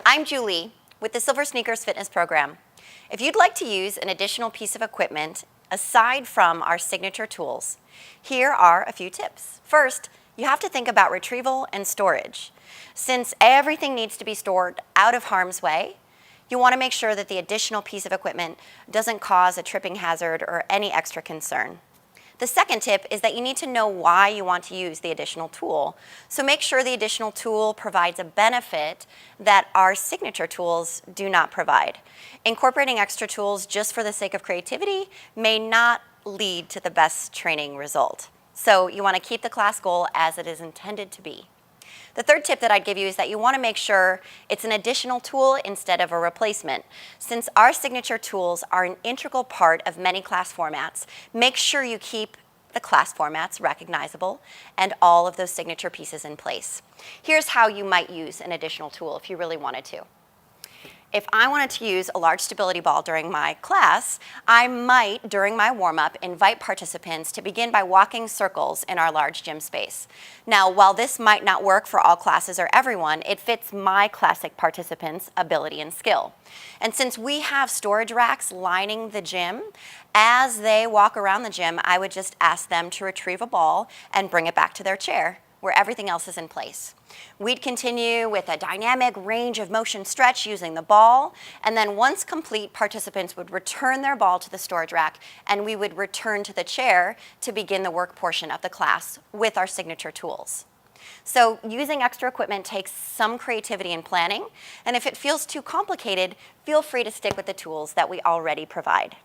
I'm Julie with the Silver Sneakers Fitness Program. If you'd like to use an additional piece of equipment aside from our signature tools, here are a few tips. First, you have to think about retrieval and storage. Since everything needs to be stored out of harm's way, you want to make sure that the additional piece of equipment doesn't cause a tripping hazard or any extra concern. The second tip is that you need to know why you want to use the additional tool. So make sure the additional tool provides a benefit that our signature tools do not provide. Incorporating extra tools just for the sake of creativity may not lead to the best training result. So you want to keep the class goal as it is intended to be. The third tip that I'd give you is that you want to make sure it's an additional tool instead of a replacement. Since our signature tools are an integral part of many class formats, make sure you keep the class formats recognizable and all of those signature pieces in place. Here's how you might use an additional tool if you really wanted to. If I wanted to use a large stability ball during my class, I might, during my warm-up, invite participants to begin by walking circles in our large gym space. Now, while this might not work for all classes or everyone, it fits my classic participants' ability and skill. And since we have storage racks lining the gym, as they walk around the gym, I would just ask them to retrieve a ball and bring it back to their chair, where everything else is in place. We'd continue with a dynamic range of motion stretch using the ball, and then once complete, participants would return their ball to the storage rack, and we would return to the chair to begin the work portion of the class with our signature tools. So using extra equipment takes some creativity and planning, and if it feels too complicated, feel free to stick with the tools that we already provide.